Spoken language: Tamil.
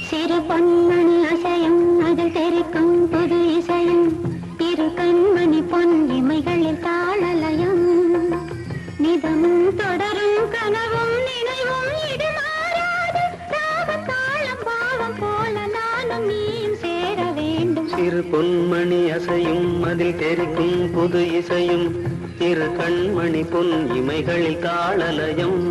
சிறு பொன்மணி அசையும் அதில் தெரிக்கும் புது இசையும் இரு கண்மணி பொன் இமைகளில் தாளலயம் நிதமும் தொடரும் கனவும் நினைவும் இது மாறாது ராக தாளம் பாவம் போல நானும் நீயும் சேர வேண்டும். சிறு பொன்மணி அசையும் அதில் தெரிக்கும் புது இசையும் இரு கண்மணி பொன் இமைகளில் தாளலயம்